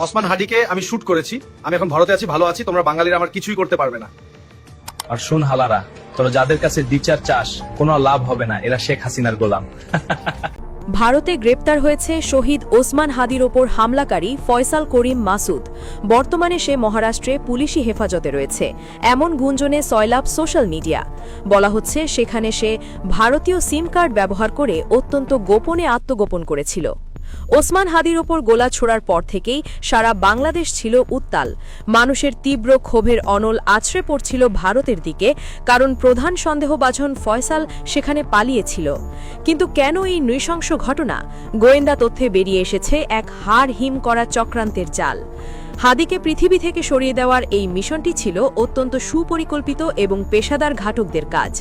ওসমান হাদিকে আমি শুট করেছি। আমি এখন ভারতে আছি, ভালো আছি। তোমরা বাঙালিরা আমার কিছুই করতে পারবে না। আর শোন হালারা, তোরা যাদের কাছে বিচার চাস কোনো লাভ হবে না, এরা শেখ হাসিনার গোলাম। ভারতে গ্রেপ্তার হয়েছে শহীদ ওসমান হাদির ওপর হামলাকারী ফয়সাল করিম মাসুদ। বর্তমানে সে মহারাষ্ট্রে পুলিশি হেফাজতে রয়েছে, এমন গুঞ্জনে সয়লাভ সোশ্যাল মিডিয়া। বলা হচ্ছে সেখানে সে ভারতীয় সিম কার্ড ব্যবহার করে অত্যন্ত গোপনে আত্মগোপন করেছিল। ওসমান হাদির ওপর গোলা ছোড়ার পর থেকেই সারা বাংলাদেশ ছিল উত্তাল। মানুষের তীব্র ক্ষোভের অনল আছড়ে পড়ছিল ভারতের দিকে, কারণ প্রধান সন্দেহভাজন ফয়সাল সেখানে পালিয়েছিল। কিন্তু কেন এই নৃশংস ঘটনা? গোয়েন্দা তথ্যে বেরিয়ে এসেছে এক হাড় হিম করা চক্রান্তের জাল। হাদিকে পৃথিবী থেকে সরিয়ে দেওয়ার এই মিশনটি ছিল অত্যন্ত সুপরিকল্পিত এবং পেশাদার ঘাতকদের কাজ।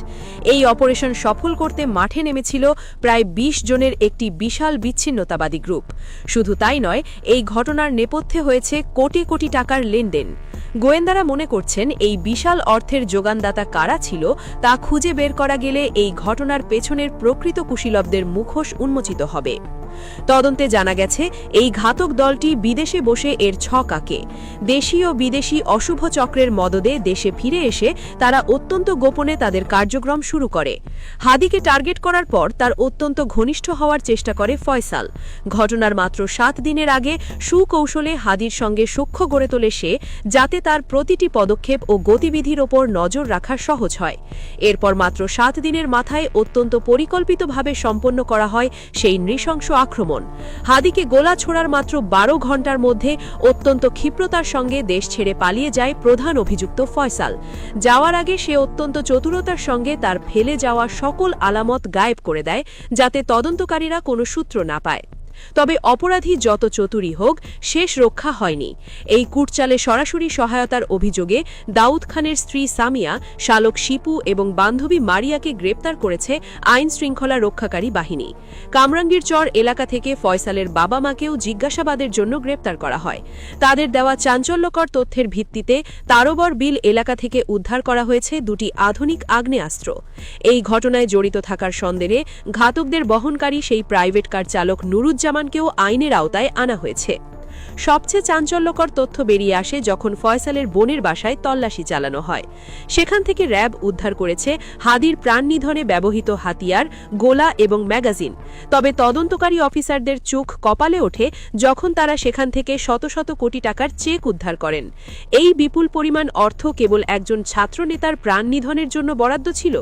এই অপারেশন সফল করতে মাঠে নেমেছিল প্রায় ২০ জনের একটি বিশাল বিচ্ছিন্নতাবাদী গ্রুপ। শুধু তাই নয়, এই ঘটনার নেপথ্যে হয়েছে কোটি কোটি টাকার লেনদেন। গোয়েন্দারা মনে করছেন এই বিশাল অর্থের যোগানদাতা কারা ছিল তা খুঁজে বের করা গেলে এই ঘটনার পেছনের প্রকৃত কুশীলবদের মুখোশ উন্মোচিত হবে। তদন্তে জানা গেছে এই ঘাতক দলটি বিদেশে বসে এর ছক আঁকে। দেশি ও বিদেশি অশুভ চক্রের মদদে দেশে ফিরে এসে তারা অত্যন্ত গোপনে তাদের কার্যক্রম শুরু করে। হাদিকে টার্গেট করার পর তার অত্যন্ত ঘনিষ্ঠ হওয়ার চেষ্টা করে ফয়সাল। ঘটনার মাত্র ৭ দিনের আগে সুকৌশলে হাদির সঙ্গে সখ্য গড়ে তোলে সে, যাতে তার প্রতিটি পদক্ষেপ ও গতিবিধির ওপর নজর রাখা সহজ হয়। এরপর মাত্র ৭ দিনের মাথায় অত্যন্ত পরিকল্পিতভাবে সম্পন্ন করা হয় সেই নৃশংস আক্রমণ। হাদিকে গোলা ছোড়ার মাত্র ১২ ঘণ্টার মধ্যে অত্যন্ত ক্ষিপ্রতার সঙ্গে দেশ ছেড়ে পালিয়ে যায় প্রধান অভিযুক্ত ফয়সাল। যাওয়ার আগে সে অত্যন্ত চতুরতার সঙ্গে তার ফেলে যাওয়া সকল আলামত গায়েব করে দেয়, যাতে তদন্তকারীরা কোনো সূত্র না পায়। তবে অপরাধী যত চতুরই হোক, শেষ রক্ষা হয়নি। এই কুটচালে সরাসরি সহায়তার অভিযোগে দাউদ খানের স্ত্রী সামিয়া, শালক শিপু এবং বান্ধবী মারিয়াকে গ্রেপ্তার করেছে আইন শৃঙ্খলা রক্ষাকারী বাহিনী। কামরাঙ্গীর চর এলাকা থেকে ফয়সালের বাবা মাকেও জিজ্ঞাসাবাদের জন্য গ্রেপ্তার করা হয়। তাদের দেওয়া চাঞ্চল্যকর তথ্যের ভিত্তিতে তারোবর বিল এলাকা থেকে উদ্ধার করা হয়েছে ২টি আধুনিক আগ্নেয়াস্ত্র। এই ঘটনায় জড়িত থাকার সন্দেহে ঘাতকদের বহনকারী সেই প্রাইভেট কার চালক নুরুজ্জামানকেও আইনের আওতায় আনা হয়েছে। সবচেয়ে চাঞ্চল্যকর তথ্য বেরিয়ে আসে যখন ফয়সালের বোনের বাসায় তল্লাশি চালানো হয়। সেখান থেকে র্যাব উদ্ধার করেছে হাদির প্রাণ নিধনে ব্যবহৃত হাতিয়ার, গোলা এবং ম্যাগাজিন। তবে তদন্তকারী অফিসারদের চোখ কপালে ওঠে যখন তারা সেখান থেকে শত শত কোটি টাকার চেক উদ্ধার করেন। এই বিপুল পরিমাণ অর্থ কেবল একজন ছাত্রনেতার প্রাণ নিধনের জন্য বরাদ্দ ছিল,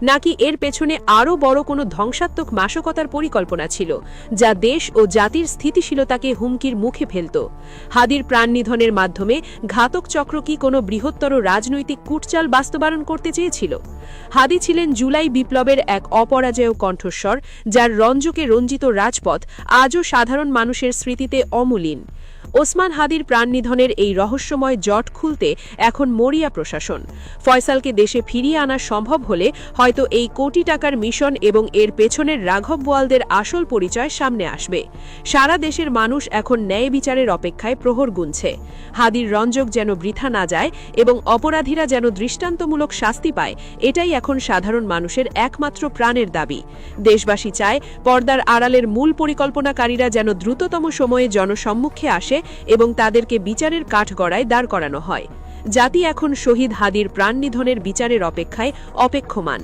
নাকি এর পেছনে আরও বড় কোনো ধ্বংসাত্মক নাশকতার পরিকল্পনা ছিল, যা দেশ ও জাতির স্থিতিশীলতাকে হুমকির মুখে ফেলত? হাদির প্রাণ নিধনের মাধ্যমে ঘাতক চক্র কি কোনো বৃহত্তর রাজনৈতিক কূটচাল বাস্তবায়ন করতে চেয়েছিল? হাদি ছিলেন জুলাই বিপ্লবের এক অপরাজেয় কণ্ঠস্বর, যার রঞ্জকে রঞ্জিত রাজপথ আজও সাধারণ মানুষের স্মৃতিতে অমলিন। ওসমান হাদির প্রাণ নিধনের এই রহস্যময় জট খুলতে এখন মরিয়া প্রশাসন। ফয়সালকে দেশে ফিরিয়ে আনা সম্ভব হলে হয়তো এই কোটি টাকার মিশন এবং এর পেছনের রাঘব বোয়ালদের আসল পরিচয় সামনে আসবে। সারা দেশের মানুষ এখন ন্যায় বিচারের অপেক্ষায় প্রহর গুনছে। হাদির রঞ্জক যেন বৃথা না যায় এবং অপরাধীরা যেন দৃষ্টান্তমূলক শাস্তি পায়, এটাই এখন সাধারণ মানুষের একমাত্র প্রাণের দাবি। দেশবাসী চায় পর্দার আড়ালের মূল পরিকল্পনাকারীরা যেন দ্রুততম সময়ে জনসম্মুখে আসে এবং তাদেরকে বিচারের কাঠগড়ায় দাঁড় করানো হয়। জাতি এখন শহীদ হাদির প্রাণ নিধনের বিচারের অপেক্ষায় অপেক্ষমান।